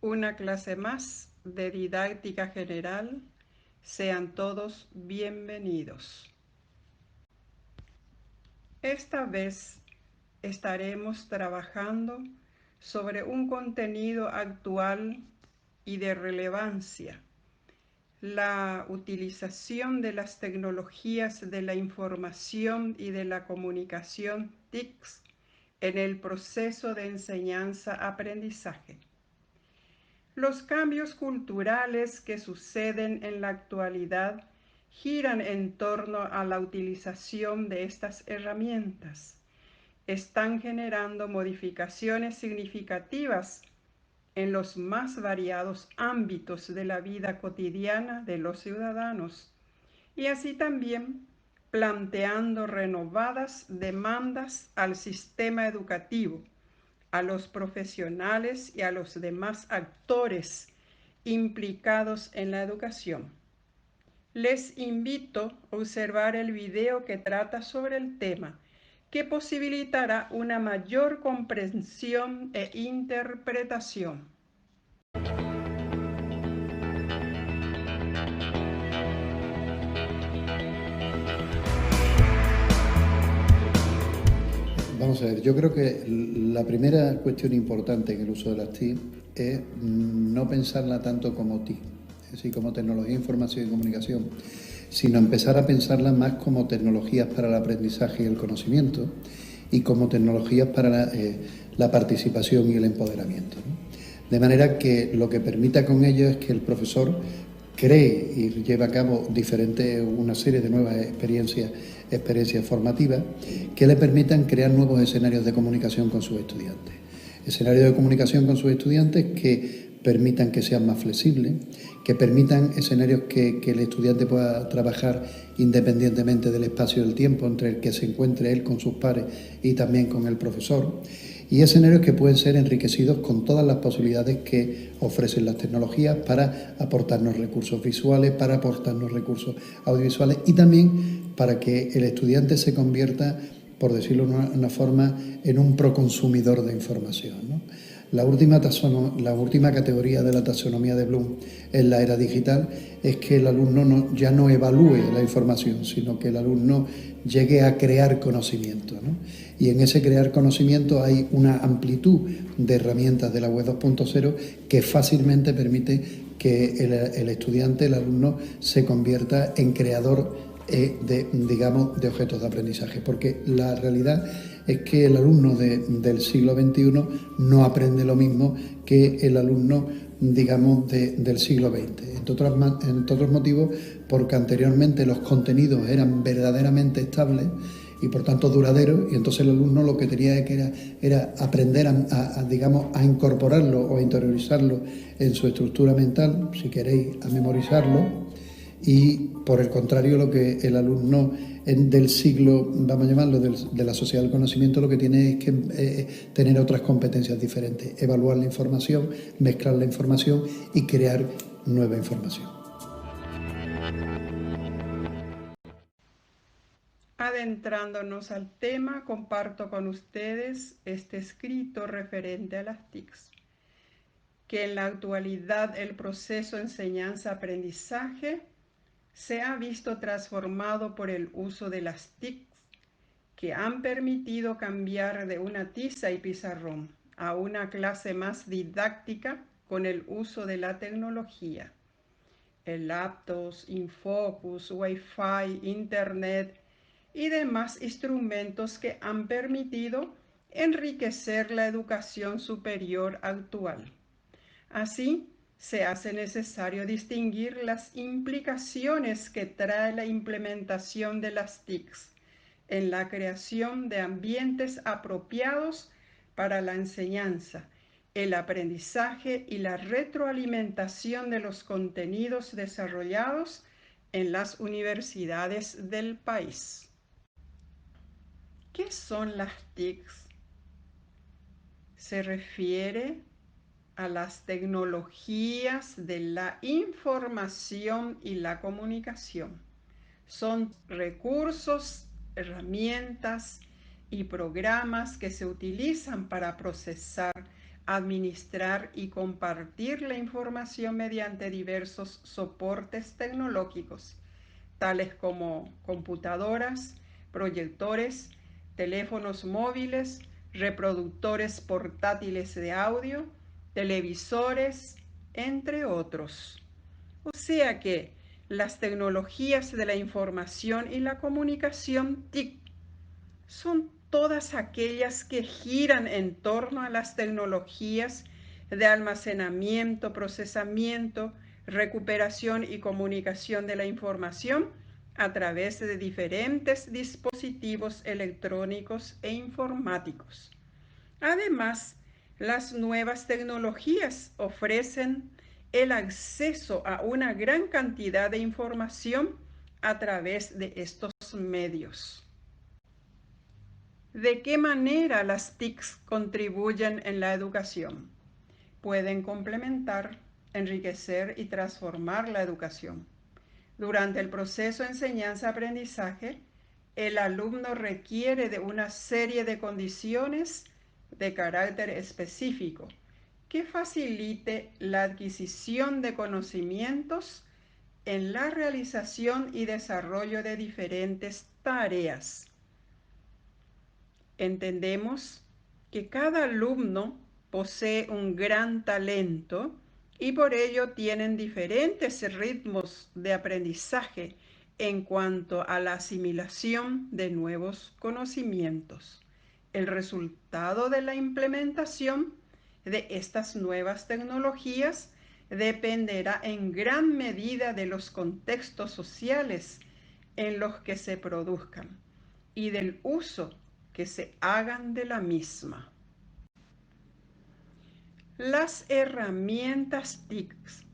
una clase más de didáctica general. Sean todos bienvenidos. Esta vez estaremos trabajando sobre un contenido actual y de relevancia: la utilización de las tecnologías de la información y de la comunicación TICs en el proceso de enseñanza-aprendizaje. Los cambios culturales que suceden en la actualidad giran en torno a la utilización de estas herramientas. Están generando modificaciones significativas en los más variados ámbitos de la vida cotidiana de los ciudadanos, y así también planteando renovadas demandas al sistema educativo, a los profesionales y a los demás actores implicados en la educación. Les invito a observar el video que trata sobre el tema, que posibilitará una mayor comprensión e interpretación. Vamos a ver, yo creo que la primera cuestión importante en el uso de las TIC es no pensarla tanto como TIC, es decir, como tecnología de información y comunicación, sino empezar a pensarla más como tecnologías para el aprendizaje y el conocimiento y como tecnologías para la participación y el empoderamiento, ¿no? De manera que lo que permita con ello es que el profesor cree y lleve a cabo una serie de nuevas experiencias formativas que le permitan crear nuevos escenarios de comunicación con sus estudiantes. Escenarios de comunicación con sus estudiantes que permitan que sean más flexibles, que permitan escenarios que el estudiante pueda trabajar independientemente del espacio y del tiempo entre el que se encuentre él con sus pares y también con el profesor, y escenarios que pueden ser enriquecidos con todas las posibilidades que ofrecen las tecnologías para aportarnos recursos visuales, para aportarnos recursos audiovisuales y también para que el estudiante se convierta, por decirlo de una forma, en un proconsumidor de información, ¿no? La última categoría de la taxonomía de Bloom en la era digital es que el alumno ya no evalúe la información, sino que el alumno llegue a crear conocimiento, ¿no? Y en ese crear conocimiento hay una amplitud de herramientas de la web 2.0 que fácilmente permite que el estudiante, el alumno, se convierta en creador de objetos de aprendizaje, porque la realidad es que el alumno del siglo XXI no aprende lo mismo que el alumno, del siglo XX. Entre otros motivos, porque anteriormente los contenidos eran verdaderamente estables y por tanto duraderos, y entonces el alumno lo que tenía era aprender a incorporarlo o a interiorizarlo en su estructura mental, si queréis, a memorizarlo. Y por el contrario, lo que el alumno del siglo, vamos a llamarlo, de la sociedad del conocimiento, lo que tiene es que tener otras competencias diferentes, evaluar la información, mezclar la información y crear nueva información. Adentrándonos al tema, comparto con ustedes este escrito referente a las TICs, que en la actualidad el proceso enseñanza-aprendizaje se ha visto transformado por el uso de las TICs, que han permitido cambiar de una tiza y pizarrón a una clase más didáctica con el uso de la tecnología. El laptops, Infocus, Wi-Fi, Internet y demás instrumentos que han permitido enriquecer la educación superior actual. Así, se hace necesario distinguir las implicaciones que trae la implementación de las TICs en la creación de ambientes apropiados para la enseñanza, el aprendizaje y la retroalimentación de los contenidos desarrollados en las universidades del país. ¿Qué son las TICs? Se refiere a las tecnologías de la información y la comunicación. Son recursos, herramientas y programas que se utilizan para procesar, administrar y compartir la información mediante diversos soportes tecnológicos, tales como computadoras, proyectores, teléfonos móviles, reproductores portátiles de audio, televisores, entre otros. O sea que las tecnologías de la información y la comunicación TIC son todas aquellas que giran en torno a las tecnologías de almacenamiento, procesamiento, recuperación y comunicación de la información a través de diferentes dispositivos electrónicos e informáticos. Además, las nuevas tecnologías ofrecen el acceso a una gran cantidad de información a través de estos medios. ¿De qué manera las TICs contribuyen en la educación? Pueden complementar, enriquecer y transformar la educación. Durante el proceso de enseñanza-aprendizaje, el alumno requiere de una serie de condiciones de carácter específico que facilite la adquisición de conocimientos en la realización y desarrollo de diferentes tareas. Entendemos que cada alumno posee un gran talento y por ello tienen diferentes ritmos de aprendizaje en cuanto a la asimilación de nuevos conocimientos. El resultado de la implementación de estas nuevas tecnologías dependerá en gran medida de los contextos sociales en los que se produzcan y del uso que se hagan de la misma. Las herramientas TICs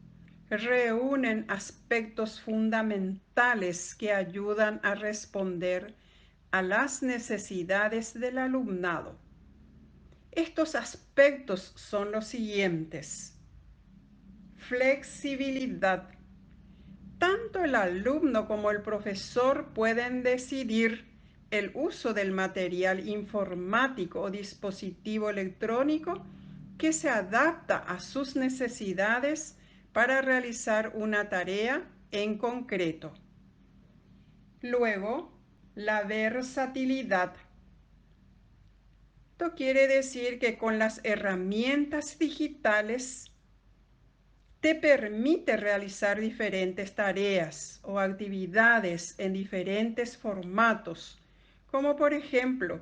reúnen aspectos fundamentales que ayudan a responder a las necesidades del alumnado. Estos aspectos son los siguientes: flexibilidad. Tanto el alumno como el profesor pueden decidir el uso del material informático o dispositivo electrónico que se adapta a sus necesidades para realizar una tarea en concreto. Luego, la versatilidad. Esto quiere decir que con las herramientas digitales te permite realizar diferentes tareas o actividades en diferentes formatos, como por ejemplo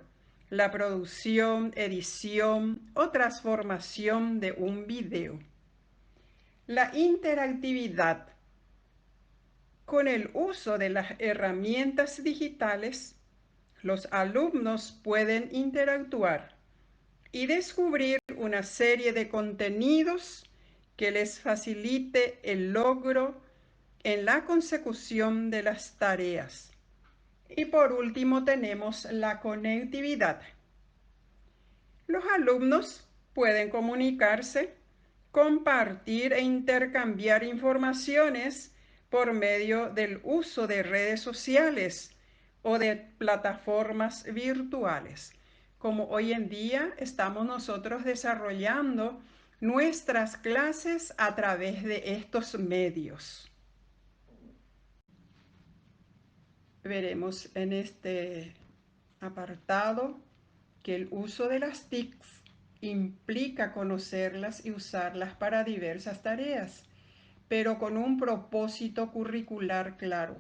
la producción, edición o transformación de un video. La interactividad. Con el uso de las herramientas digitales, los alumnos pueden interactuar y descubrir una serie de contenidos que les facilite el logro en la consecución de las tareas. Y por último tenemos la conectividad. Los alumnos pueden comunicarse, compartir e intercambiar informaciones por medio del uso de redes sociales o de plataformas virtuales, como hoy en día estamos nosotros desarrollando nuestras clases a través de estos medios. Veremos en este apartado que el uso de las TICs implica conocerlas y usarlas para diversas tareas, pero con un propósito curricular claro.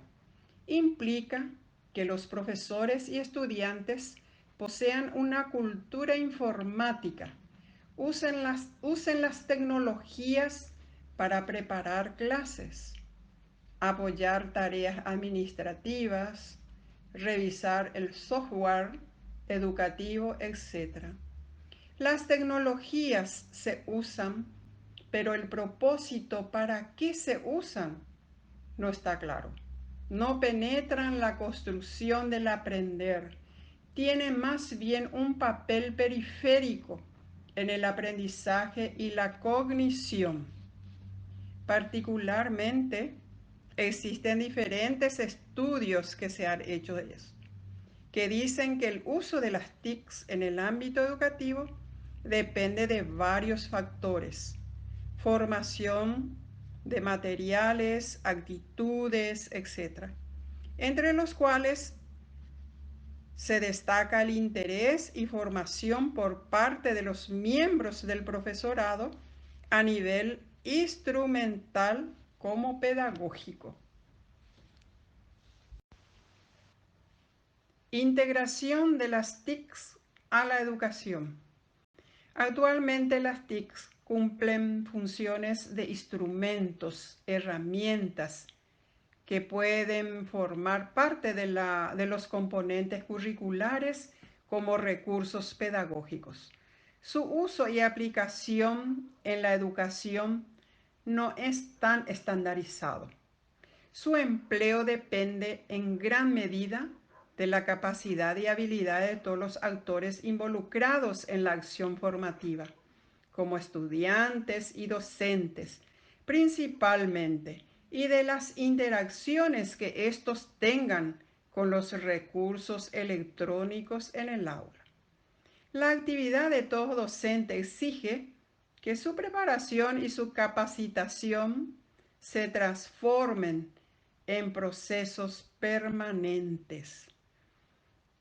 Implica que los profesores y estudiantes posean una cultura informática, usen las tecnologías para preparar clases, apoyar tareas administrativas, revisar el software educativo, etc. Las tecnologías se usan, pero el propósito para qué se usan no está claro. No penetran la construcción del aprender. Tienen más bien un papel periférico en el aprendizaje y la cognición. Particularmente, existen diferentes estudios que se han hecho de eso, que dicen que el uso de las TICs en el ámbito educativo depende de varios factores: formación de materiales, actitudes, etc., entre los cuales se destaca el interés y formación por parte de los miembros del profesorado a nivel instrumental como pedagógico. Integración de las TICs a la educación. Actualmente las TICs cumplen funciones de instrumentos, herramientas que pueden formar parte de los componentes curriculares como recursos pedagógicos. Su uso y aplicación en la educación no es tan estandarizado. Su empleo depende en gran medida de la capacidad y habilidad de todos los actores involucrados en la acción formativa, como estudiantes y docentes, principalmente, y de las interacciones que estos tengan con los recursos electrónicos en el aula. La actividad de todo docente exige que su preparación y su capacitación se transformen en procesos permanentes.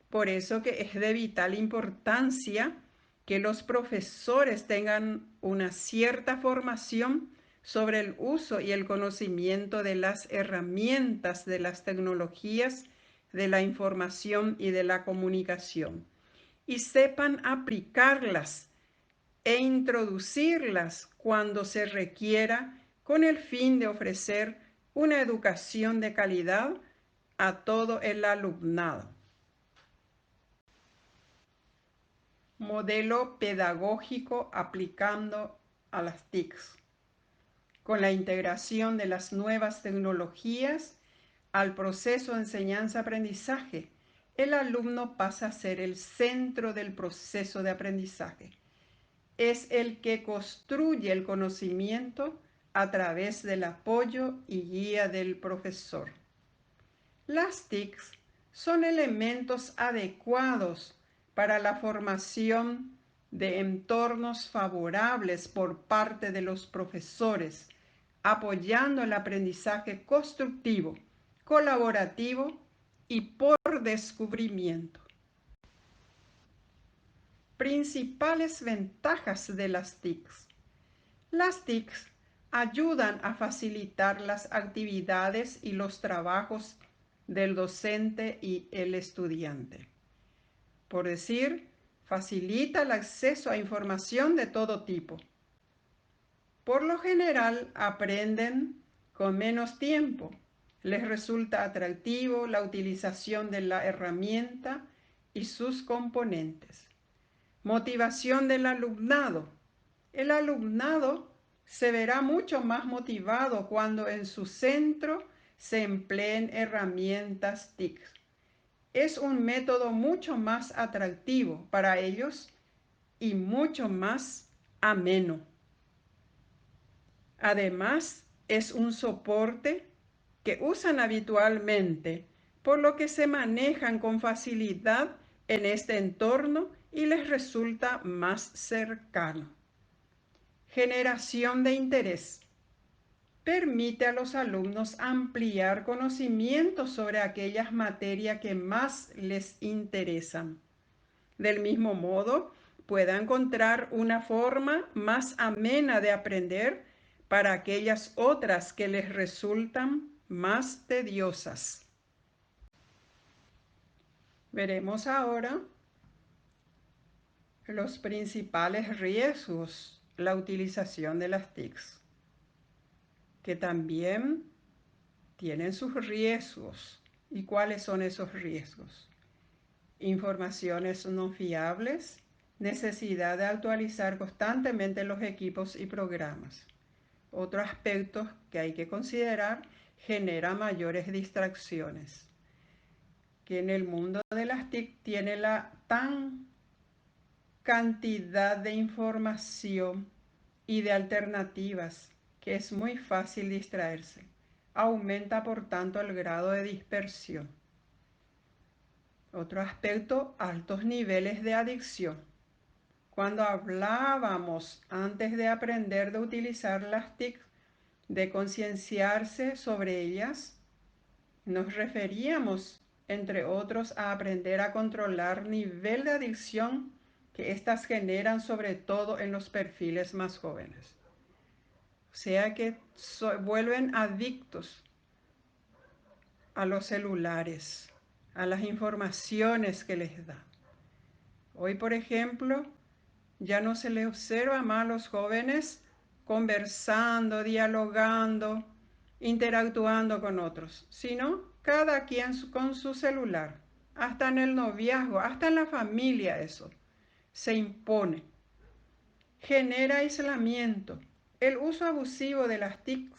Por eso que es de vital importancia que los profesores tengan una cierta formación sobre el uso y el conocimiento de las herramientas de las tecnologías, de la información y de la comunicación, y sepan aplicarlas e introducirlas cuando se requiera, con el fin de ofrecer una educación de calidad a todo el alumnado. Modelo pedagógico aplicando a las TICs. Con la integración de las nuevas tecnologías al proceso de enseñanza-aprendizaje, el alumno pasa a ser el centro del proceso de aprendizaje. Es el que construye el conocimiento a través del apoyo y guía del profesor. Las TICs son elementos adecuados para la formación de entornos favorables por parte de los profesores, apoyando el aprendizaje constructivo, colaborativo y por descubrimiento. Principales ventajas de las TICs. Las TICs ayudan a facilitar las actividades y los trabajos del docente y el estudiante. Por decir, facilita el acceso a información de todo tipo. Por lo general, aprenden con menos tiempo. Les resulta atractivo la utilización de la herramienta y sus componentes. Motivación del alumnado. El alumnado se verá mucho más motivado cuando en su centro se empleen herramientas TIC. Es un método mucho más atractivo para ellos y mucho más ameno. Además, es un soporte que usan habitualmente, por lo que se manejan con facilidad en este entorno y les resulta más cercano. Generación de interés. Permite a los alumnos ampliar conocimientos sobre aquellas materias que más les interesan. Del mismo modo, pueda encontrar una forma más amena de aprender para aquellas otras que les resultan más tediosas. Veremos ahora los principales riesgos de la utilización de las TICs, que también tienen sus riesgos. ¿Y cuáles son esos riesgos? Informaciones no fiables, necesidad de actualizar constantemente los equipos y programas. Otro aspecto que hay que considerar, genera mayores distracciones. Que en el mundo de las TIC tiene la tan cantidad de información y de alternativas que es muy fácil distraerse. Aumenta por tanto el grado de dispersión. Otro aspecto, altos niveles de adicción. cuando hablábamos antes de aprender de utilizar las TIC, de concienciarse sobre ellas, nos referíamos, entre otros, a aprender a controlar nivel de adicción que éstas generan, sobre todo en los perfiles más jóvenes. O sea que vuelven adictos a los celulares, a las informaciones que les da. Hoy, por ejemplo, ya no se les observa más a los jóvenes conversando, dialogando, interactuando con otros, sino cada quien con su celular. Hasta en el noviazgo, hasta en la familia eso se impone. Genera aislamiento. El uso abusivo de las TIC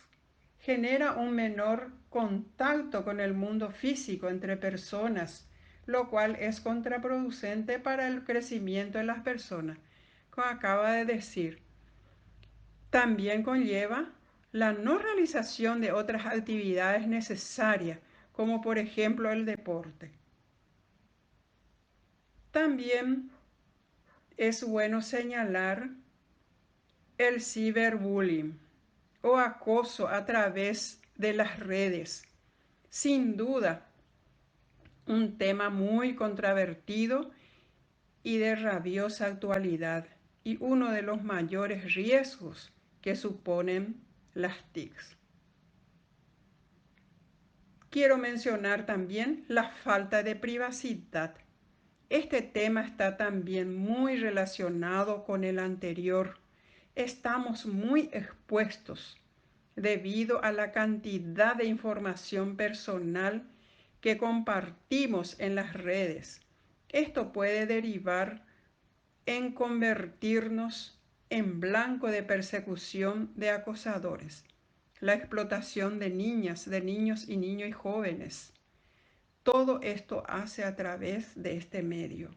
genera un menor contacto con el mundo físico entre personas, lo cual es contraproducente para el crecimiento de las personas. Como acaba de decir, también conlleva la no realización de otras actividades necesarias, como por ejemplo el deporte. También es bueno señalar el ciberbullying o acoso a través de las redes. Sin duda, un tema muy controvertido y de rabiosa actualidad, y uno de los mayores riesgos que suponen las TICs. Quiero mencionar también la falta de privacidad. Este tema está también muy relacionado con el anterior. Estamos muy expuestos debido a la cantidad de información personal que compartimos en las redes. Esto puede derivar en convertirnos en blanco de persecución de acosadores, la explotación de niñas, de niños y niños y jóvenes. Todo esto hace a través de este medio.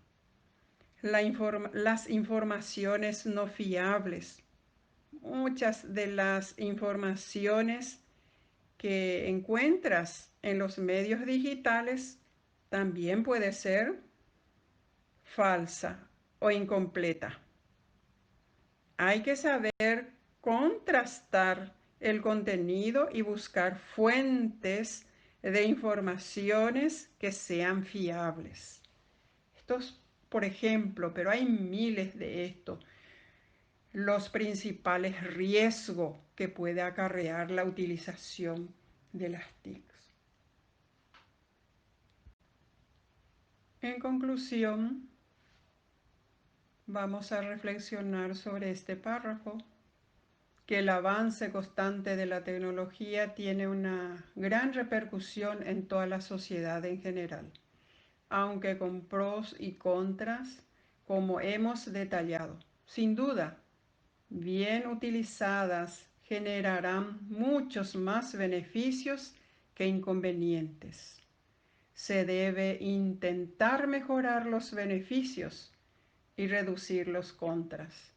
Las informaciones no fiables. Muchas de las informaciones que encuentras en los medios digitales también puede ser falsa o incompleta. Hay que saber contrastar el contenido y buscar fuentes de informaciones que sean fiables. Estos, por ejemplo, pero hay miles de estos, los principales riesgos que puede acarrear la utilización de las TICs. En conclusión, vamos a reflexionar sobre este párrafo, que el avance constante de la tecnología tiene una gran repercusión en toda la sociedad en general, aunque con pros y contras, como hemos detallado. Sin duda, bien utilizadas, generarán muchos más beneficios que inconvenientes. Se debe intentar mejorar los beneficios y reducir los contras,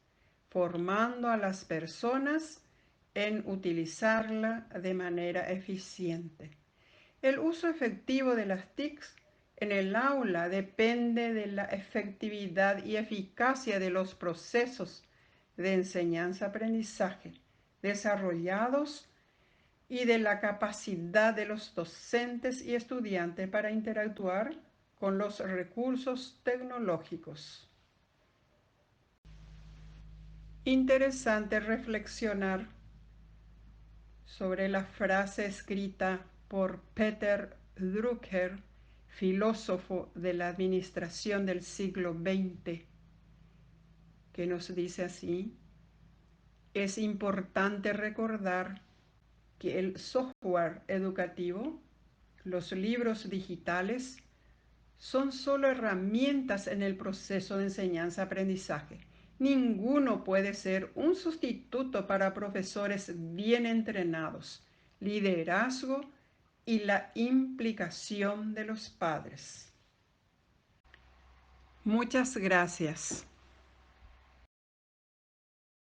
formando a las personas en utilizarla de manera eficiente. El uso efectivo de las TICs en el aula depende de la efectividad y eficacia de los procesos de enseñanza-aprendizaje desarrollados y de la capacidad de los docentes y estudiantes para interactuar con los recursos tecnológicos. Interesante reflexionar sobre la frase escrita por Peter Drucker, filósofo de la administración del siglo XX, que nos dice así: es importante recordar que el software educativo, los libros digitales, son solo herramientas en el proceso de enseñanza-aprendizaje. Ninguno puede ser un sustituto para profesores bien entrenados, liderazgo y la implicación de los padres. Muchas gracias.